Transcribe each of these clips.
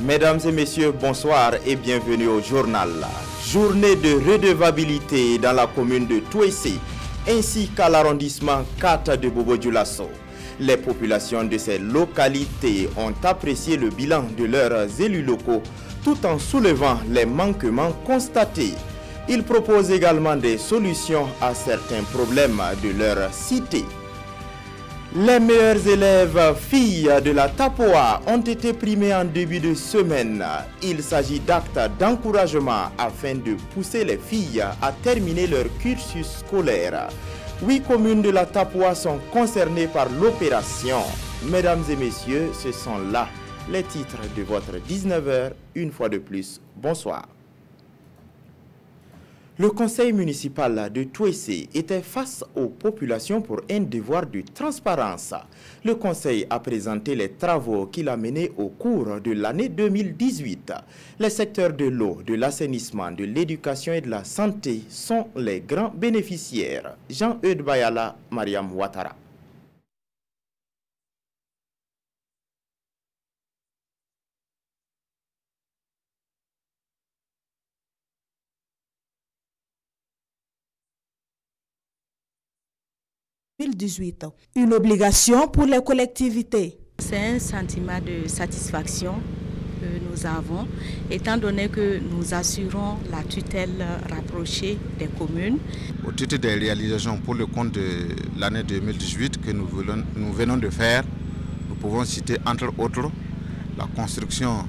Mesdames et messieurs, bonsoir et bienvenue au journal. Journée de redevabilité dans la commune de Touessé ainsi qu'à l'arrondissement 4 de Bobo-Dioulasso. Les populations de ces localités ont apprécié le bilan de leurs élus locaux tout en soulevant les manquements constatés. Ils proposent également des solutions à certains problèmes de leur cité. Les meilleurs élèves filles de la Tapoa ont été primés en début de semaine. Il s'agit d'actes d'encouragement afin de pousser les filles à terminer leur cursus scolaire. 8 communes de la Tapoa sont concernées par l'opération. Mesdames et messieurs, ce sont là les titres de votre 19h. Une fois de plus, bonsoir. Le conseil municipal de Touessé était face aux populations pour un devoir de transparence. Le conseil a présenté les travaux qu'il a menés au cours de l'année 2018. Les secteurs de l'eau, de l'assainissement, de l'éducation et de la santé sont les grands bénéficiaires. Jean-Eudes Bayala, Mariam Ouattara. Une obligation pour les collectivités. C'est un sentiment de satisfaction que nous avons, étant donné que nous assurons la tutelle rapprochée des communes. Au titre des réalisations pour le compte de l'année 2018 que nous venons de faire, nous pouvons citer entre autres la construction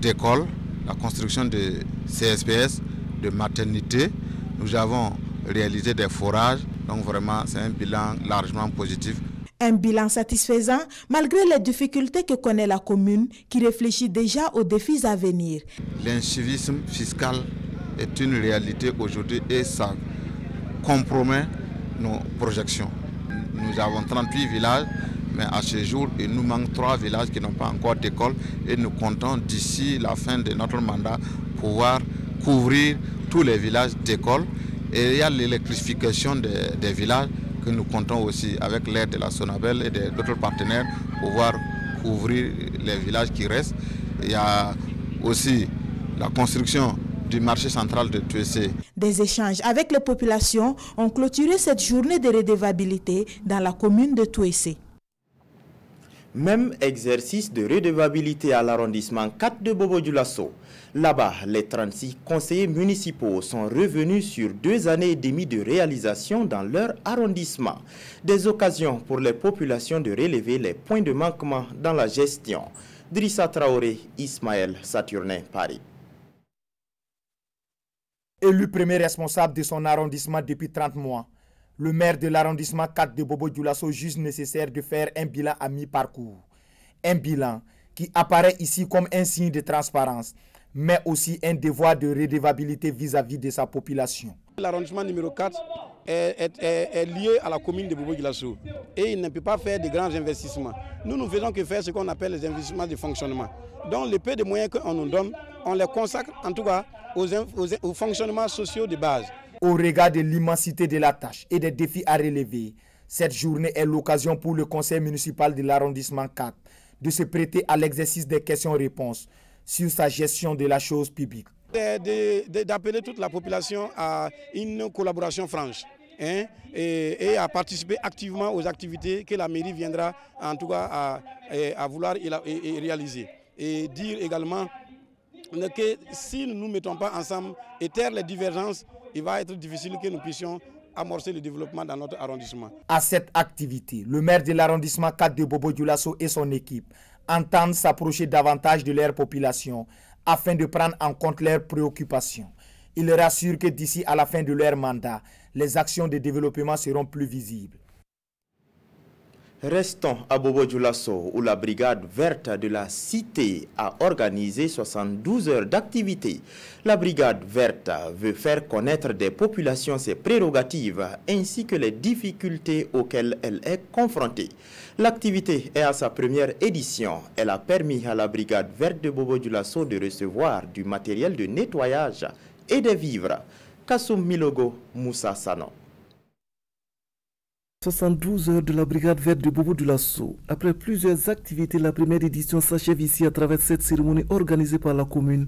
d'écoles, la construction de CSPS, de maternités. Nous avons réalisé des forages. Donc vraiment, c'est un bilan largement positif. Un bilan satisfaisant malgré les difficultés que connaît la commune qui réfléchit déjà aux défis à venir. L'incivisme fiscal est une réalité aujourd'hui et ça compromet nos projections. Nous avons 38 villages, mais à ce jour, il nous manque 3 villages qui n'ont pas encore d'école et nous comptons d'ici la fin de notre mandat pouvoir couvrir tous les villages d'école. Et il y a l'électrification des villages que nous comptons aussi avec l'aide de la Sonabel et d'autres partenaires pour pouvoir couvrir les villages qui restent. Il y a aussi la construction du marché central de Touessé. Des échanges avec les populations ont clôturé cette journée de redevabilité dans la commune de Touessé. Même exercice de redevabilité à l'arrondissement 4 de Bobo-Dioulasso. Là-bas, les 36 conseillers municipaux sont revenus sur 2 années et demie de réalisation dans leur arrondissement. Des occasions pour les populations de relever les points de manquement dans la gestion. Drissa Traoré, Ismaël Saturnin, Paris. Élu premier responsable de son arrondissement depuis 30 mois, le maire de l'arrondissement 4 de Bobo-Dioulasso juge nécessaire de faire un bilan à mi-parcours. Un bilan qui apparaît ici comme un signe de transparence, mais aussi un devoir de redevabilité vis-à-vis de sa population. L'arrondissement numéro 4 est lié à la commune de Bobo-Dioulasso et il ne peut pas faire de grands investissements. Nous ne faisons que faire ce qu'on appelle les investissements de fonctionnement. Donc le peu de moyens qu'on nous donne, on les consacre en tout cas aux fonctionnements sociaux de base. Au regard de l'immensité de la tâche et des défis à relever, cette journée est l'occasion pour le conseil municipal de l'arrondissement 4 de se prêter à l'exercice des questions-réponses sur sa gestion de la chose publique. D'appeler toute la population à une collaboration franche et à participer activement aux activités que la mairie viendra en tout cas à vouloir réaliser. Et dire également que si nous ne nous mettons pas ensemble et taire les divergences, il va être difficile que nous puissions amorcer le développement dans notre arrondissement. À cette activité, le maire de l'arrondissement 4 de Bobo-Dioulasso et son équipe entendent s'approcher davantage de leur population afin de prendre en compte leurs préoccupations. Il rassure que d'ici à la fin de leur mandat, les actions de développement seront plus visibles. Restons à Bobo-Dioulasso où la brigade verte de la cité a organisé 72 heures d'activité. La brigade verte veut faire connaître des populations ses prérogatives ainsi que les difficultés auxquelles elle est confrontée. L'activité est à sa première édition. Elle a permis à la brigade verte de Bobo-Dioulasso de recevoir du matériel de nettoyage et des vivres. Kassoum Milogo, Moussa Sano. 72 heures de la brigade verte de Bobo Dioulasso. Après plusieurs activités, la première édition s'achève ici à travers cette cérémonie organisée par la commune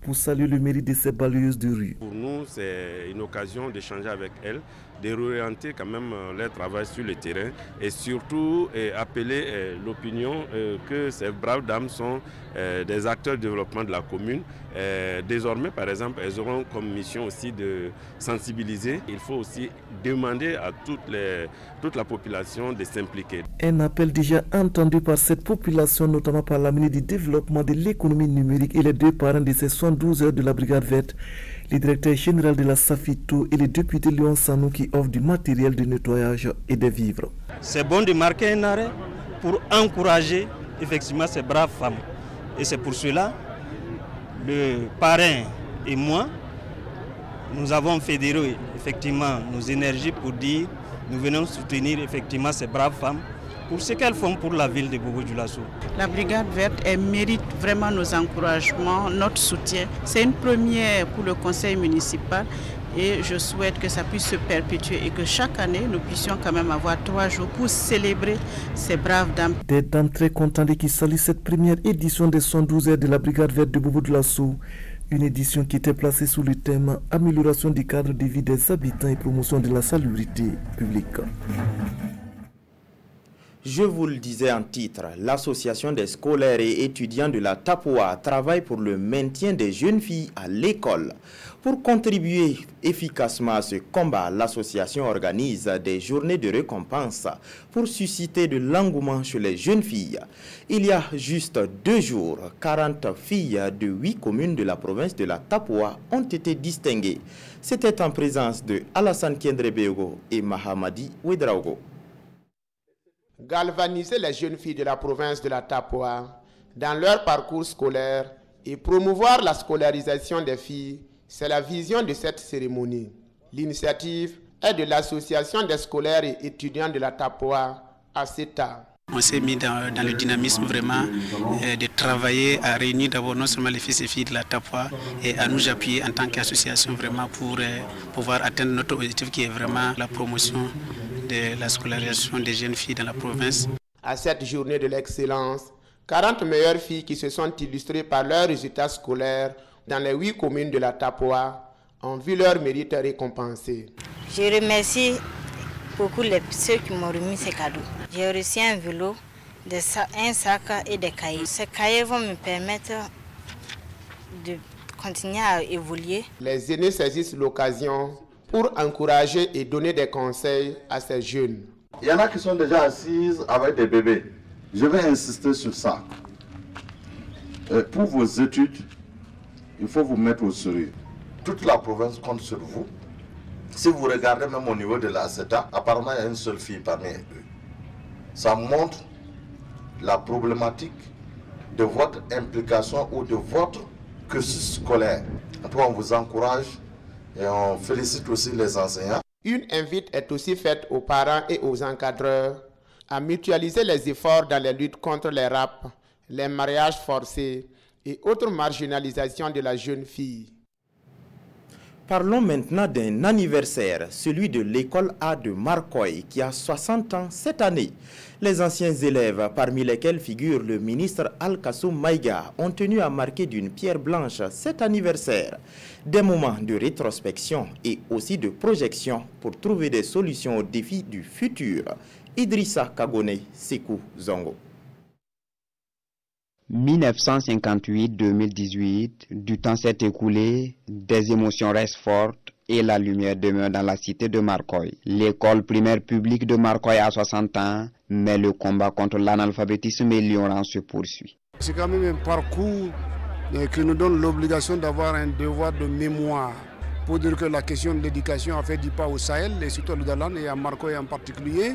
pour saluer le mérite de ces balayeuses de rue. Pour nous, c'est une occasion d'échanger avec elles, de réorienter quand même leur travail sur le terrain et surtout appeler l'opinion que ces braves dames sont des acteurs de développement de la commune. Désormais, par exemple, elles auront comme mission aussi de sensibiliser. Il faut aussi demander à toute la population de s'impliquer. Un appel déjà entendu par cette population, notamment par la ministre du Développement de l'économie numérique et les deux parrains de ces 72 heures de la brigade verte, le directeur général de la Safito et le député Léon Sanou qui offre du matériel de nettoyage et des vivres. C'est bon de marquer un arrêt pour encourager effectivement ces braves femmes. Et c'est pour cela, le parrain et moi, nous avons fédéré effectivement nos énergies pour dire nous venons soutenir effectivement ces braves femmes pour ce qu'elles font pour la ville de Bobo Dioulasso. La brigade verte, elle mérite vraiment nos encouragements, notre soutien. C'est une première pour le conseil municipal et je souhaite que ça puisse se perpétuer et que chaque année nous puissions quand même avoir 3 jours pour célébrer ces braves dames. Des dames très contentes qui saluent cette première édition des 112 heures de la brigade verte de Bobo Dioulasso. Une édition qui était placée sous le thème amélioration du cadre de vie des habitants et promotion de la salubrité publique. Je vous le disais en titre, l'association des scolaires et étudiants de la Tapoa travaille pour le maintien des jeunes filles à l'école. Pour contribuer efficacement à ce combat, l'association organise des journées de récompense pour susciter de l'engouement chez les jeunes filles. Il y a juste 2 jours, 40 filles de 8 communes de la province de la Tapoa ont été distinguées. C'était en présence de Alassane Kendrebego et Mahamadi Ouedraogo. Galvaniser les jeunes filles de la province de la Tapoa dans leur parcours scolaire et promouvoir la scolarisation des filles, c'est la vision de cette cérémonie. L'initiative est de l'association des scolaires et étudiants de la Tapoa, ACETA. On s'est mis dans le dynamisme vraiment de travailler à réunir d'abord non seulement les fils et filles de la Tapoa et à nous appuyer en tant qu'association vraiment pour pouvoir atteindre notre objectif qui est vraiment la promotion de la scolarisation des jeunes filles dans la province. À cette journée de l'excellence, 40 meilleures filles qui se sont illustrées par leurs résultats scolaires dans les 8 communes de la Tapoa ont vu leur mérite récompensé. Je remercie beaucoup ceux qui m'ont remis ces cadeaux. J'ai reçu un vélo, un sac et des cahiers. Ces cahiers vont me permettre de continuer à évoluer. Les aînés saisissent l'occasion pour encourager et donner des conseils à ces jeunes. Il y en a qui sont déjà assises avec des bébés. Je vais insister sur ça. Pour vos études, il faut vous mettre au sérieux. Toute la province compte sur vous. Si vous regardez même au niveau de la CETA, apparemment il y a une seule fille parmi eux. Ça montre la problématique de votre implication ou de votre cursus scolaire. En tout cas, on vous encourage et on félicite aussi les enseignants. Une invite est aussi faite aux parents et aux encadreurs à mutualiser les efforts dans les luttes contre les rapes, les mariages forcés et autres marginalisations de la jeune fille. Parlons maintenant d'un anniversaire, celui de l'école A de Marcoy, qui a 60 ans cette année. Les anciens élèves, parmi lesquels figure le ministre Al-Kassoum Maïga, ont tenu à marquer d'une pierre blanche cet anniversaire. Des moments de rétrospection et aussi de projection pour trouver des solutions aux défis du futur. Idrissa Kagone, Sekou Zongo. 1958-2018, du temps s'est écoulé, des émotions restent fortes et la lumière demeure dans la cité de Marcoy. L'école primaire publique de Marcoy a 60 ans, mais le combat contre l'analphabétisme et l'ignorance se poursuit. C'est quand même un parcours qui nous donne l'obligation d'avoir un devoir de mémoire. Pour dire que la question de l'éducation a fait du pas au Sahel, et surtout à Ludalan et à Marcoy en particulier.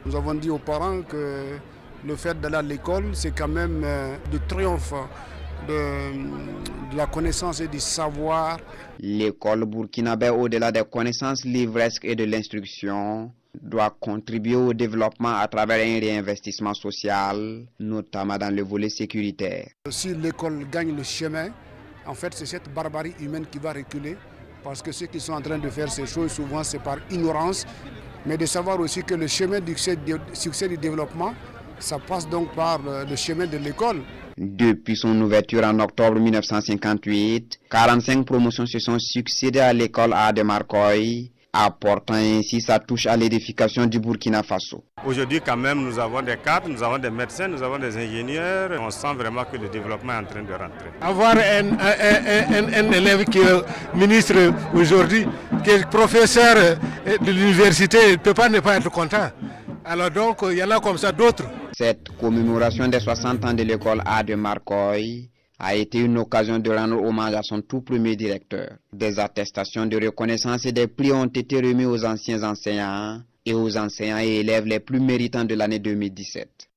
Nous avons dit aux parents que le fait d'aller à l'école, c'est quand même le triomphe de la connaissance et du savoir. L'école burkinabé, au-delà des connaissances livresques et de l'instruction, doit contribuer au développement à travers un réinvestissement social, notamment dans le volet sécuritaire. Si l'école gagne le chemin, en fait, c'est cette barbarie humaine qui va reculer, parce que ceux qui sont en train de faire ces choses, souvent, c'est par ignorance mais de savoir aussi que le chemin du succès du développement, ça passe donc par le chemin de l'école. Depuis son ouverture en octobre 1958, 45 promotions se sont succédées à l'école A de Marcoy, apportant ainsi sa touche à l'édification du Burkina Faso. Aujourd'hui quand même nous avons des cadres, nous avons des médecins, nous avons des ingénieurs. On sent vraiment que le développement est en train de rentrer. Avoir un élève qui est ministre aujourd'hui, qui est professeur de l'université, ne peut pas ne pas être content. Alors donc il y en a comme ça d'autres. Cette commémoration des 60 ans de l'école A de Marcoy a été une occasion de rendre hommage à son tout premier directeur. Des attestations de reconnaissance et des prix ont été remis aux anciens enseignants et aux enseignants et élèves les plus méritants de l'année 2017.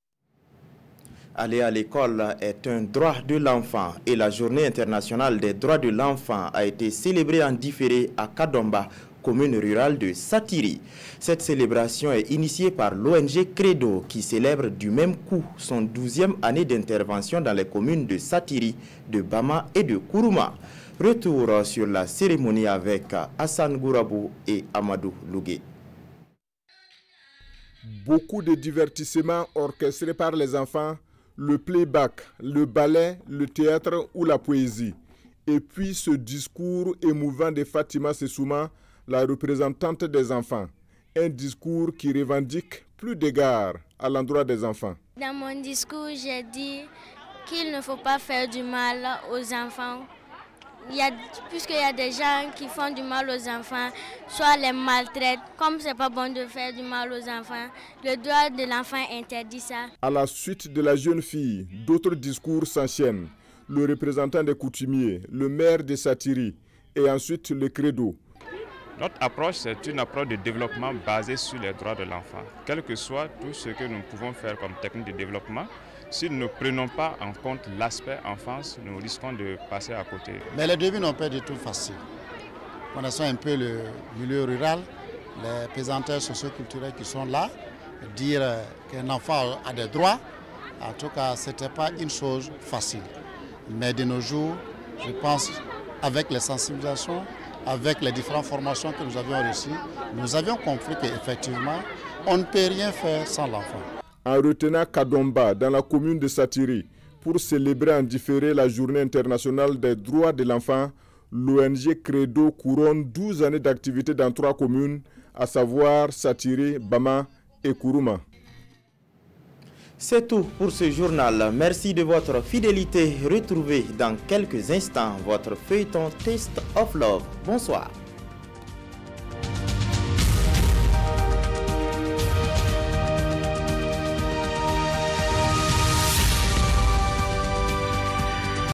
Aller à l'école est un droit de l'enfant et la Journée internationale des droits de l'enfant a été célébrée en différé à Kadomba, commune rurale de Satiri. Cette célébration est initiée par l'ONG Credo qui célèbre du même coup son 12e année d'intervention dans les communes de Satiri, de Bama et de Kourouma. Retour sur la cérémonie avec Hassan Gourabou et Amadou Lougué. Beaucoup de divertissements orchestrés par les enfants, le playback, le ballet, le théâtre ou la poésie. Et puis ce discours émouvant de Fatima Sessouma, la représentante des enfants. Un discours qui revendique plus d'égards à l'endroit des enfants. Dans mon discours, j'ai dit qu'il ne faut pas faire du mal aux enfants. Puisqu'il y a des gens qui font du mal aux enfants, soit les maltraitent, comme c'est pas bon de faire du mal aux enfants, le droit de l'enfant interdit ça. À la suite de la jeune fille, d'autres discours s'enchaînent. Le représentant des coutumiers, le maire de Satiri et ensuite le credo. Notre approche, c'est une approche de développement basée sur les droits de l'enfant. Quel que soit tout ce que nous pouvons faire comme technique de développement, si nous ne prenons pas en compte l'aspect enfance, nous risquons de passer à côté. Mais les débuts n'ont pas du tout facile. Connaissons un peu le milieu rural, les pesanteurs socioculturels qui sont là, dire qu'un enfant a des droits, en tout cas, ce n'était pas une chose facile. Mais de nos jours, je pense, avec les sensibilisations, avec les différentes formations que nous avions reçues, nous avions compris qu'effectivement, on ne peut rien faire sans l'enfant. En retenant Kadomba dans la commune de Satiri pour célébrer en différé la Journée internationale des droits de l'enfant, l'ONG Credo couronne 12 années d'activité dans 3 communes, à savoir Satiri, Bama et Kourouma. C'est tout pour ce journal. Merci de votre fidélité. Retrouvez dans quelques instants votre feuilleton Taste of Love. Bonsoir.